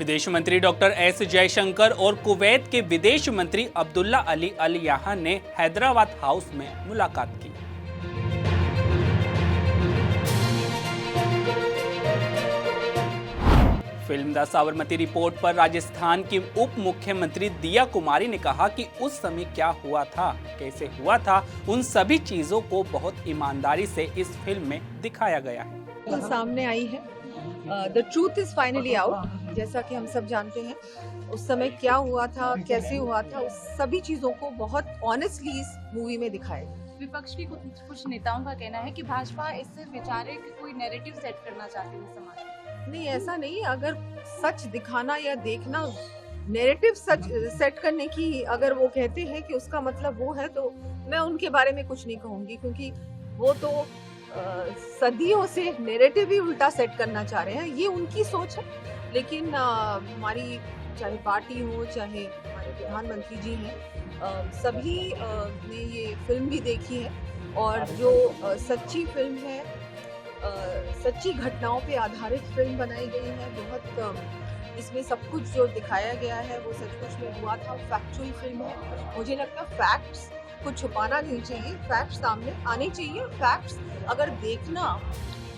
विदेश मंत्री doctor S Jaishankar और कुवैत के विदेश मंत्री अब्दुल्ला अली अल याहन ने हैदराबाद हाउस में मुलाकात की। फिल्म द साबरमती रिपोर्ट पर राजस्थान की उप मुख्यमंत्री दिया कुमारी ने कहा कि उस समय क्या हुआ था, कैसे हुआ था, उन सभी चीजों को बहुत ईमानदारी से इस फिल्म में दिखाया गया है। सामने आई है, the truth is finally out. जैसा कि हम सब जानते हैं उस समय क्या हुआ था, कैसे हुआ था, उस सभी चीजों को बहुत ऑनेस्टली इस मूवी में दिखाया। विपक्ष के कुछ नेताओं का कहना है कि भाजपा इससे विचारे कि कोई नैरेटिव सेट करना चाहती है समाज में। नहीं, ऐसा नहीं। अगर सच दिखाना या देखना, नैरेटिव सच सेट करने की अगर वो कहते हैं कि उसका मतलब वो है, तो मैं उनके बारे में कुछ नहीं कहूंगी, क्योंकि वो तो सदियों से नैरेटिव ही उल्टा सेट करना चाह रहे हैं। ये उनकी सोच है। लेकिन हमारी चाहे पार्टी हो, चाहे हमारे प्रधानमंत्री जी हैं, सभी ने ये फिल्म भी देखी है और जो सच्ची फिल्म है, सच्ची घटनाओं पे आधारित फिल्म बनाई गई है। बहुत इसमें सब कुछ जो दिखाया गया है वो सचमुच में हुआ था, फैक्चुअल फिल्म है। मुझे लगता है फैक्ट्स को छुपाना नहीं चाहिए, फैक्ट्स सामने आने चाहिए। फैक्ट्स अगर देखना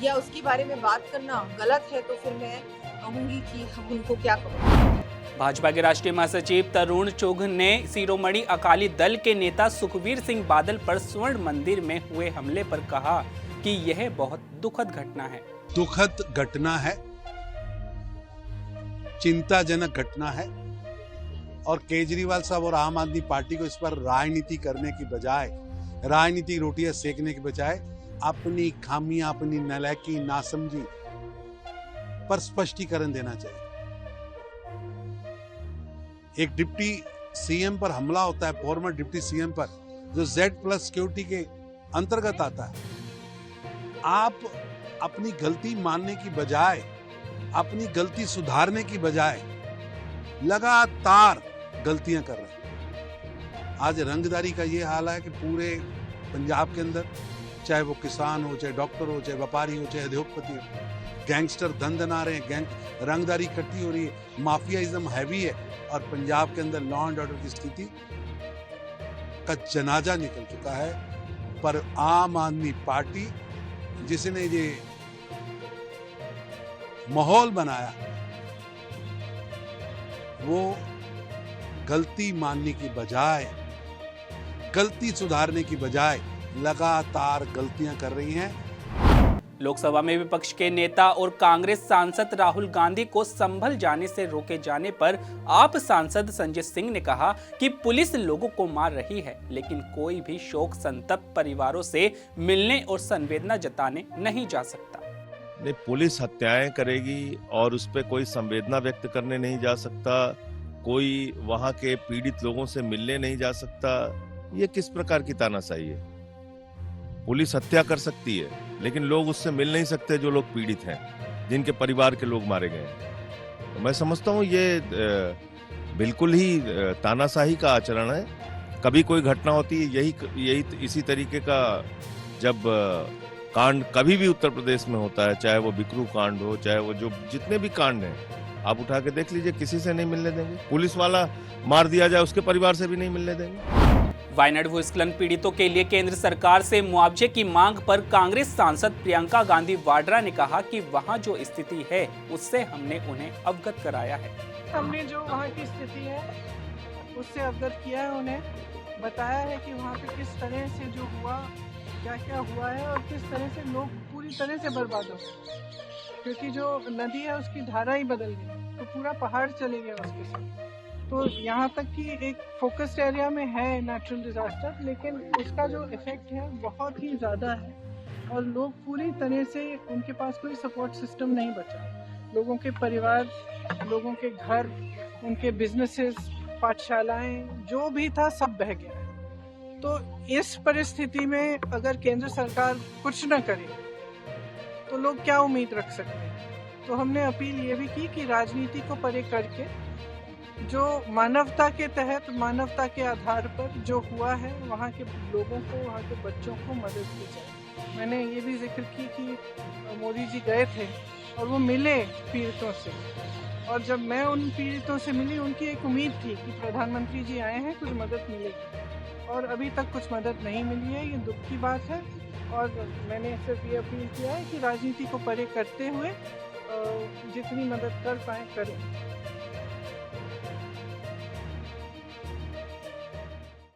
या उसके बारे में बात करना गलत है तो फिर मैं कहूँगी कि हम उनको क्या कहूँ। भाजपा के राष्ट्रीय महासचिव तरुण चुघ ने शिरोमणि अकाली दल के नेता सुखबीर सिंह बादल पर स्वर्ण मंदिर में हुए हमले पर कहा कि यह बहुत दुखद घटना है। दुखद घटना है, चिंताजनक घटना है और केजरीवाल साहब और आम आदमी पार्टी को इस पर राजनीति करने की बजाय, राजनीतिक रोटियां सेकने की बजाय अपनी खामियां, अपनी नालायकी, नासमझी पर स्पष्टीकरण देना चाहिए। एक डिप्टी सीएम पर हमला होता है, फॉर्मर डिप्टी सीएम पर, जो Z+ सिक्योरिटी के अंतर्गत आता है। आप अपनी गलती मानने की बजाय, अपनी गलती सुधारने की बजाय लगातार गलतियां कर रहे हैं। आज रंगदारी का ये हाल है कि पूरे पंजाब के अंदर, चाहे वो किसान हो, चाहे डॉक्टर हो, चाहे व्यापारी हो, चाहे उद्योगपति हो, गैंगस्टर धन धना रहे हैं, रंगदारी इकट्ठी हो रही है, माफियाइज्म हैवी है और पंजाब के अंदर लॉ एंड ऑर्डर की स्थिति का जनाजा निकल चुका है। पर आम आदमी पार्टी जिसने ये माहौल बनाया, वो गलती मानने की बजाय, गलती सुधारने की बजाय लगातार गलतियां कर रही हैं। लोकसभा में विपक्ष के नेता और कांग्रेस सांसद राहुल गांधी को संभल जाने से रोके जाने पर आप सांसद संजय सिंह ने कहा कि पुलिस लोगों को मार रही है, लेकिन कोई भी शोक संतप्त परिवारों से मिलने और संवेदना जताने नहीं जा सकता। नहीं, पुलिस हत्याएं करेगी और उस पर कोई संवेदना व्यक्त करने नहीं जा सकता, कोई वहां के पीड़ित लोगों से मिलने नहीं जा सकता। ये किस प्रकार की तानाशाही है? पुलिस हत्या कर सकती है, लेकिन लोग उससे मिल नहीं सकते जो लोग पीड़ित हैं, जिनके परिवार के लोग मारे गए हैं। तो मैं समझता हूँ ये बिल्कुल ही तानाशाही का आचरण है। कभी कोई घटना होती है यही इसी तरीके का, जब कांड कभी भी उत्तर प्रदेश में होता है, चाहे वो बिकरू कांड हो, चाहे वो जो जितने भी कांड हैं, आप उठा के देख लीजिए, किसी से नहीं मिलने देंगे। पुलिस वाला मार दिया जाए, उसके परिवार से भी नहीं मिलने देंगे। वायनाड भूस्खलन पीड़ितों के लिए केंद्र सरकार से मुआवजे की मांग पर कांग्रेस सांसद प्रियंका गांधी वाड्रा ने कहा कि वहां जो स्थिति है उससे हमने उन्हें अवगत कराया है। हमने जो वहाँ की स्थिति है उससे अवगत किया है, उन्हें बताया है कि वहाँ पे किस तरह से जो हुआ, क्या क्या हुआ है और किस तरह से लोग पूरी तरह से बर्बाद हो गए, क्योंकि जो नदी है उसकी धारा ही बदल गई, तो पूरा पहाड़ चले गया उसके साथ। तो यहाँ तक कि एक फोकस्ड एरिया में है नेचुरल डिजास्टर, लेकिन उसका जो इफेक्ट है बहुत ही ज़्यादा है और लोग पूरी तरह से, उनके पास कोई सपोर्ट सिस्टम नहीं बचा। लोगों के परिवार, लोगों के घर, उनके बिजनेसेस, पाठशालाएं, जो भी था सब बह गया है। तो इस परिस्थिति में अगर केंद्र सरकार कुछ न करे तो लोग क्या उम्मीद रख सकते हैं। तो हमने अपील ये भी की कि राजनीति को परे करके जो मानवता के तहत, मानवता के आधार पर जो हुआ है, वहाँ के लोगों को, वहाँ के बच्चों को मदद की जाए। मैंने ये भी जिक्र की कि मोदी जी गए थे और वो मिले पीड़ितों से और जब मैं उन पीड़ितों से मिली, उनकी एक उम्मीद थी कि प्रधानमंत्री जी आए हैं, कुछ मदद मिलेगी, और अभी तक कुछ मदद नहीं मिली है। ये दुख की बात है, और मैंने सिर्फ ये अपील किया है कि राजनीति को परे करते हुए जितनी मदद कर पाएँ करें।